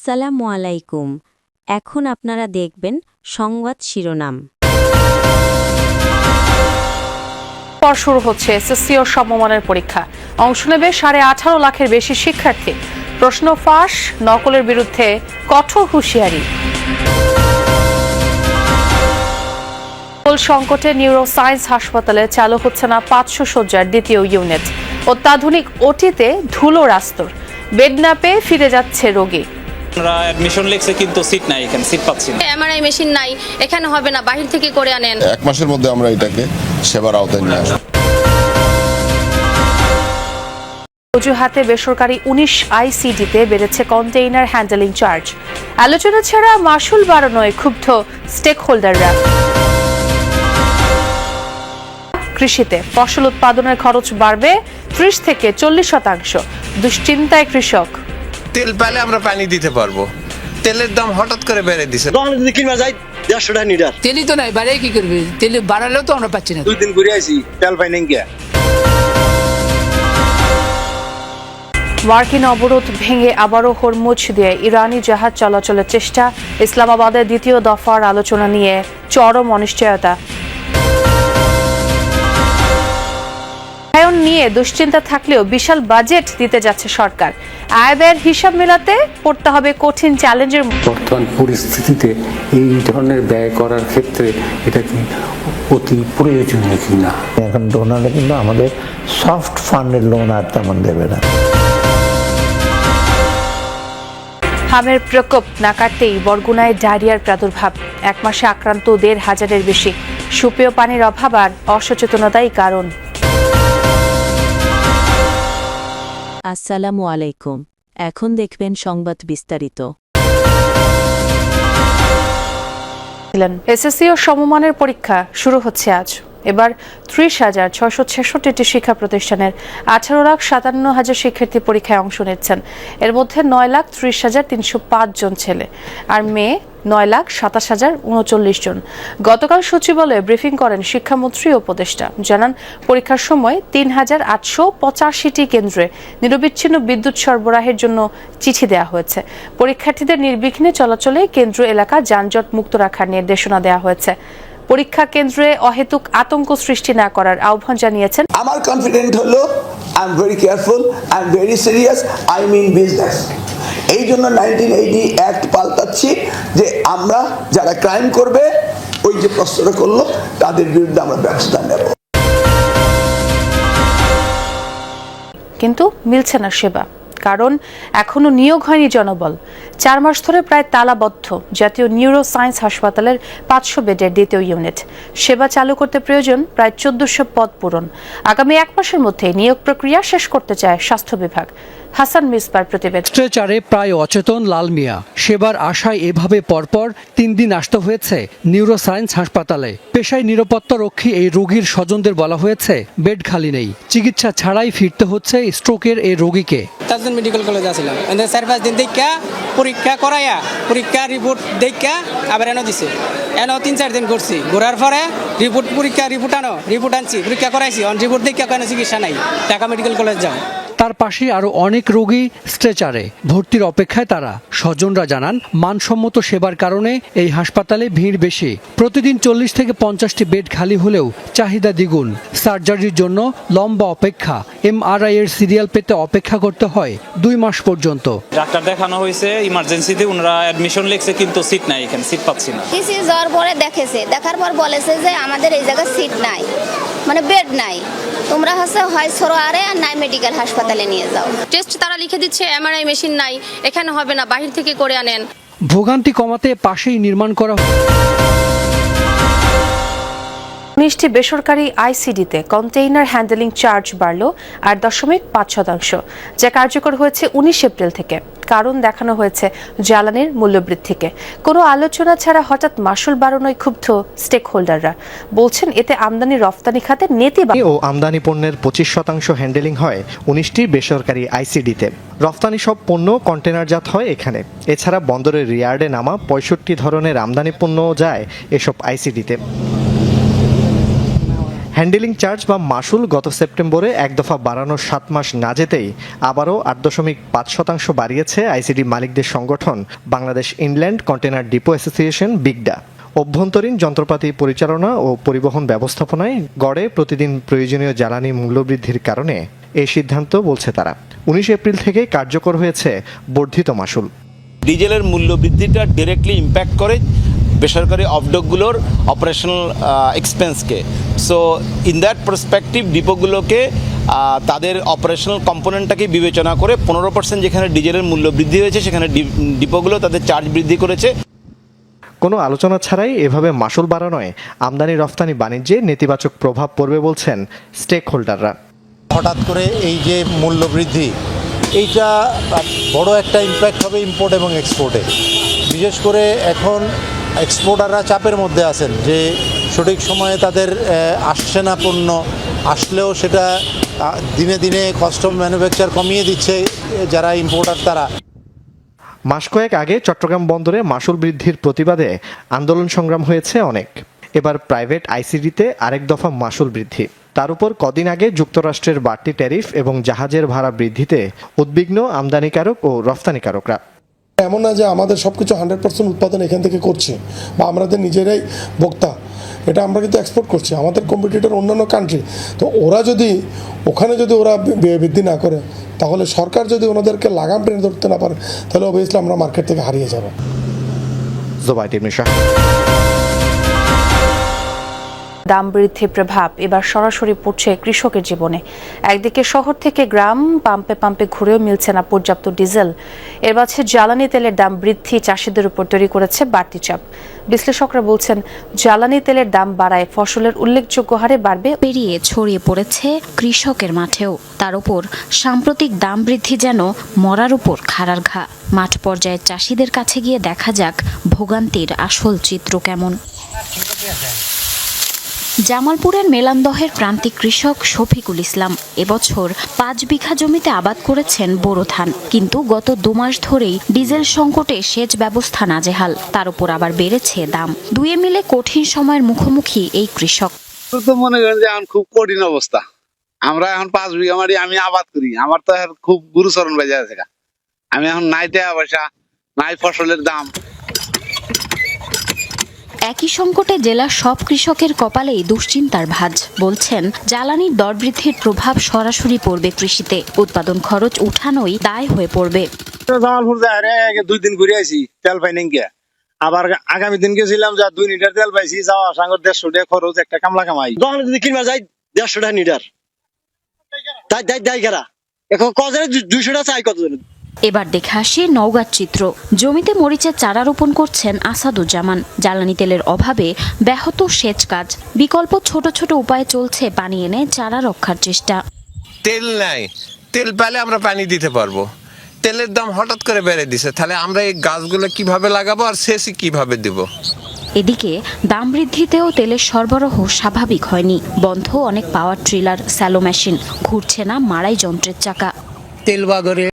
আসসালামু আলাইকুম। এখন আপনারা দেখবেন সংবাদ শিরোনাম। পর শুরু হচ্ছে এসএসসি ও সমমানের পরীক্ষা। অংশ নেবে 18.5 লাখের বেশি শিক্ষার্থী। প্রশ্ন ফাঁস, নকলের বিরুদ্ধে কঠোর হুঁশিয়ারি। সংকটে নিউরোসায়েন্স হাসপাতালে চালু হচ্ছে না 500 শয্যার দ্বিতীয় ইউনিট। অত্যাধুনিক ওটিতে ধুলো রাস্তর, বেড না পেয়ে ফিরে যাচ্ছে রোগী। আমরা অ্যাডমিশন লিখছে কিন্তু সিট নাই, এখানে সিট পাচ্ছি না। এমআরআই মেশিন নাই, এখানে হবে না, বাহির থেকে করে আনেন। এক মাসের মধ্যে আমরা এটাকে সেবার আওতায় নিয়ে আসব। অজুহাতে বেসরকারি 19 আইসিডিতে বেড়েছে কন্টেইনার হ্যান্ডেলিং চার্জ। আলোচনা ছাড়া মাসুল বাড়ানোয় ক্ষুব্ধ স্টেক হোল্ডাররা। কৃষিতে ফসল উৎপাদনের খরচ বাড়বে 30 থেকে 40%। দুশ্চিন্তায় কৃষক। তেল পেলে আমরা পানি দিতে পারবো, তেলের দাম হঠাৎ করে বেড়ে দিছে। তেলই তো নাই, বাড়ে কি করবে? তেল বাড়ালেও তো আমরা পাচ্ছি না। 2 দিন ঘুরে আইছি, তেল পাই নাই কে। মার্কিন অবরোধ ভেঙে আবারও হরমুজ দিয়ে ইরানি জাহাজ চলাচলের চেষ্টা। ইসলামাবাদের দ্বিতীয় দফার আলোচনা নিয়ে চরম অনিশ্চয়তা। নিয়ে দুশ্চিন্তা থাকলেও বিশাল বাজেট দিতে যাচ্ছে সরকার। আয় ব্যয়ের হিসাব মেলাতে পড়তে হবে কঠিন চ্যালেঞ্জের। বর্তমান পরিস্থিতিতে এই ধরনের ব্যয় করার ক্ষেত্রে এটা কি অতি প্রয়োজনীয় কিনা? এখন ডোনারে কিন্তু আমাদের সফট ফান্ডের লোন আর তেমন দেবে না। হামের প্রকোপ না কাটতেই বরগুনায় ডায়রিয়ার প্রাদুর্ভাব। 1 মাসে আক্রান্ত 1,500-এর বেশি। সুপেয় পানির অভাব আর অসচেতনতাই কারণ। আসসালামু আলাইকুম। এখন দেখবেন সংবাদ বিস্তারিত। এসএসসি ও সমমানের পরীক্ষা শুরু হচ্ছে আজ। এবার 30,666টি শিক্ষা প্রতিষ্ঠানের 18,57,000 শিক্ষার্থী পরীক্ষায় অংশ নিচ্ছেন। এর মধ্যে 9,30,305 জন ছেলে আর মেয়ে 9,27,039 জন। গতকাল সচিবালয়ে ব্রিফিং করেন শিক্ষামন্ত্রী ও উপদেষ্টা। জানান, পরীক্ষার সময় 3,885টি কেন্দ্রে নিরবিচ্ছিন্ন বিদ্যুৎ সরবরাহের জন্য চিঠি দেওয়া হয়েছে। পরীক্ষার্থীদের নির্বিঘ্নে চলাচলে কেন্দ্র এলাকা যানজট মুক্ত রাখার নির্দেশনা দেওয়া হয়েছে। পরীক্ষা কেন্দ্রে অহেতুক আতঙ্ক সৃষ্টি না করার আহ্বান জানিয়েছেন। আমার কনফিডেন্ট হলো, I am very careful, I am very serious, I mean business. এই জন্য 1980 অ্যাক্ট পাল্টাচ্ছি যে আমরা যারা ক্রাইম করবে, ওই যে প্রশ্নটা করলো, তাদের বিরুদ্ধে আমরা ব্যবস্থা নেব। কিন্তু মিলছে না সেবা, কারণ এখনো নিয়োগ হয়নি জনবল। 4 মাস ধরে প্রায় তালাবদ্ধ জাতীয় নিউরোসায়েন্স হাসপাতালের 500 বেডের দ্বিতীয় ইউনিট। সেবা চালু করতে প্রয়োজন প্রায় 1400 পদ পূরণ। আগামী 1 মাসের মধ্যে নিয়োগ প্রক্রিয়া শেষ করতে চায় স্বাস্থ্য বিভাগ। হাসান মিসবার প্রতিবেদন। স্ট্রেচারে প্রায় অচেতন লাল মিয়া। সেবার আশায় এভাবে পরপর 3 দিন আসতে হয়েছে নিউরোসায়েন্স হাসপাতালে। পেশায় নিরাপত্তা রক্ষী এই রোগীর স্বজনদের বলা হয়েছে বেড খালি নেই। চিকিৎসা ছাড়াই ফিরতে হচ্ছে স্ট্রোকের এই রোগীকে। তাজুল মেডিকেল কলেজ আসলাম, 4-5 দিন দেখা পরীক্ষা করাইয়া, পরীক্ষা রিপোর্ট দেখা আবার এনে দিছে। 3-4 দিন করছি, ঘোরার পরে রিপোর্ট আনছি, পরীক্ষা করাইছি, রিপোর্ট দেখা কোনো চিকিৎসা নাই, ঢাকা মেডিকেল কলেজ যাও। তার পাশে আরো অনেক রোগী স্ট্রেচারে ভর্তির অপেক্ষায়। তারা স্বজনরা জানান, মানসম্মত সেবার কারণে এই হাসপাতালে ভিড় বেশি। প্রতিদিন 40 থেকে 50টি বেড খালি হলেও চাহিদা দ্বিগুণ। সার্জারির জন্য লম্বা অপেক্ষা। এমআরআই এর সিরিয়াল পেতে অপেক্ষা করতে হয় 2 মাস পর্যন্ত। ডাক্তার দেখানো হয়েছে ইমার্জেন্সিতে, ওনারা অ্যাডমিশন লিখছে কিন্তু সিট নাই, এখানে সিট পাচ্ছি না। টিসি যাওয়ার পরে দেখার পর বলেছে যে আমাদের এই জায়গায় সিট নাই, মানে বেড নাই, তোমরা হয় সরোয়ারে আর নাই মেডিকেল হাসপাতালে নিয়ে যাও। টেস্ট তারা লিখে দিচ্ছে, এমআরআই মেশিন নাই, এখানে হবে না, বাহির থেকে করে আনেন। ভোগান্তি কমাতে পাশেই নির্মাণ করা 19টি বেসরকারি আইসিডিতে কন্টেইনার হ্যান্ডেলিং চার্জ বাড়ল 8.5%, যা কার্যকর হয়েছে 19 এপ্রিল থেকে। কারণ দেখানো হয়েছে জ্বালানির মূল্যবৃদ্ধিকে। কোনো আলোচনা ছাড়া হঠাৎ মাসুল বাড়ানোয় ক্ষুব্ধ স্টেক হোল্ডাররা। বলছেন, এতে আমদানি রফতানি খাতে নেতিবাচক ও আমদানি পণ্যের 25% হ্যান্ডেলিং হয় 19টি বেসরকারি আইসিডিতে। রফতানি সব পণ্য কন্টেনারজাত হয় এখানে। এছাড়া বন্দরের রিয়ার্ডে নামা 65 ধরনের আমদানি পণ্য যায় এসব আইসিডিতে। হ্যান্ডেলিং চার্জ বা মাসুল গত সেপ্টেম্বরে এক দফা বাড়ানোর 7 মাস না যেতেই আবারও 8.5% বাড়িয়েছে আইসিডি মালিকদের সংগঠন Bangladesh inland container depot association BICDA. অভ্যন্তরীণ যন্ত্রপাতি পরিচালনা ও পরিবহন ব্যবস্থাপনায় গড়ে প্রতিদিন প্রয়োজনীয় জ্বালানি মূল্যবৃদ্ধির কারণে এই সিদ্ধান্ত বলছে তারা। 19 এপ্রিল থেকে কার্যকর হয়েছে বর্ধিত মাসুল। ডিজেলের মূল্য বৃদ্ধিটা ডিরেক্টলি ইম্প্যাক্ট করে বেসরকারি অফডকগুলোর অপারেশনাল এক্সপেন্সকে। সো ইন দ্যাট পার্সপেক্টিভ ডিপোগুলোকে তাদের অপারেশনাল কম্পোনেন্টটাকে বিবেচনা করে 15% যেখানে ডিজেলের মূল্য বৃদ্ধি হয়েছে সেখানে ডিপোগুলো তাদের চার্জ বৃদ্ধি করেছে। কোনো আলোচনা ছাড়াই এভাবে মাসুল বাড়ানোয় আমদানি রফতানি বাণিজ্যে নেতিবাচক প্রভাব পড়বে বলছেন স্টেক হোল্ডাররা। হঠাৎ করে এই যে মূল্য বৃদ্ধি, এইটা বড় একটা ইম্প্যাক্ট হবে ইম্পোর্ট এবং এক্সপোর্টে। বিশেষ করে এখন এক্সপোর্টাররা চাপের মধ্যে আছেন যে সঠিক সময়ে তাদের আসছে না পণ্য, আসলেও সেটা দিনে দিনে কস্ট অফ ম্যানুফ্যাকচার কমিয়ে দিচ্ছে যারা ইম্পোর্টার তারা। মাস কয়েক আগে চট্টগ্রাম বন্দরে মাসুল বৃদ্ধির প্রতিবাদে আন্দোলন সংগ্রাম হয়েছে অনেক। এবার প্রাইভেট আইসিডিতে আরেক দফা মাসুল বৃদ্ধি। তার উপর কদিন আগে যুক্তরাষ্ট্রের বাড়তি ট্যারিফ এবং জাহাজের ভাড়া বৃদ্ধিতে উদ্বিগ্ন আমদানিকারক ও রফতানিকারকরা। এমন না যে আমাদের সবকিছু 100% উৎপাদন এখান থেকে করছে বা আমাদের নিজেরাই ভোক্তা, এটা আমরা কিন্তু এক্সপোর্ট করছি আমাদের কম্পিটিটর অন্যান্য কান্ট্রি। তো ওরা যদি ওখানে ওরা বৃদ্ধি না করে, তাহলে সরকার যদি ওনাদেরকে লাগাম টেনে ধরতে না পারে, তাহলে অবভিয়াসলি আমরা মার্কেট থেকে হারিয়ে যাব। দাম বৃদ্ধির প্রভাব এবার সরাসরি পড়ছে কৃষকের জীবনে। একদিকে শহর থেকে গ্রাম পাম্পে পাম্পে ঘুরেও মিলছে না পর্যাপ্ত ডিজেল। এর মাঝে জ্বালানি তেলের দাম বৃদ্ধি চাষিদের উপর তৈরি করেছে বাড়তি চাপ। বিশ্লেষকরা বলছেন, জ্বালানি তেলের দাম বাড়ায় ফসলের উল্লেখযোগ্য হারে বাড়বে। পেরিয়ে ছড়িয়ে পড়েছে কৃষকের মাঠেও। তার উপর সাম্প্রতিক দাম বৃদ্ধি যেন মরার উপর খাড়ার ঘা। মাঠ পর্যায়ে চাষিদের কাছে গিয়ে দেখা যাক ভোগান্তির আসল চিত্র কেমন। জামালপুরের মেলান্দহের প্রান্তিক কৃষক শফিকুল ইসলাম এবছর 5 বিঘা জমিতে আবাদ করেছেন বোরো ধান, কিন্তু গত 2 মাস ধরেই ডিজেল সংকটে সেচ ব্যবস্থা নাজেহাল। তার উপর আবার বেড়েছে দাম। দুয়ে মিলে কঠিন সময়ের মুখোমুখি এই কৃষক। তো মনে করেন যে এখন খুব কঠিন অবস্থা। আমরা এখন 5 বিঘা মাটি আমি আবাদ করি, আমার তো এখন খুব গুরুচরণ বাজে আছে। আমি এখন নাই টাকা পয়সা, নাই ফসলের দাম। একই সংকটে জেলার সব কৃষকের কপালেই দুশ্চিন্তার ভাঁজ। বলছেন, জ্বালানির দর বৃদ্ধির প্রভাব সরাসরি পড়বে কৃষিতে। উৎপাদন খরচ উঠানোই দায় হয়ে পড়বে। জামালপুর 2 দিন ঘুরে আইছি, তেল পাই নাই গিয়া। আবার আগামী দিন গেছিলাম, যা 2 লিটার তেল পাইছি, যাওয়া সাঙ্গর 150 টাকা খরচ, একটা কামলা কামাই। দোকানে যদি কিনবা যাই 150 টাকা লিটার, তাই গেরা এখন কজে 200 টাকা চাই কত। এবার দেখে আসি নওগাঁর চিত্র। জমিতে মরিচের চারা রোপণ করছেন আসাদুজ্জামান। জ্বালানি তেলের অভাবে ব্যাহত সেচ কাজ। বিকল্প ছোট ছোট উপায়ে চলছে পানি এনে চারা রক্ষার চেষ্টা। তেল নাই, তেল পেলে আমরা পানি দিতে পারবো। তেলের দাম হঠাৎ করে বেড়ে দিছে, তাহলে আমরা এই গাছগুলো কিভাবে লাগাবো আর সেচই কিভাবে দিব? এদিকে দাম বৃদ্ধিতেও তেলের সরবরাহ স্বাভাবিক হয়নি। বন্ধ অনেক পাওয়ার ট্রিলার, স্যালো মেশিন, ঘুরছে না মাড়াই যন্ত্রের চাকা। তেল বাগরে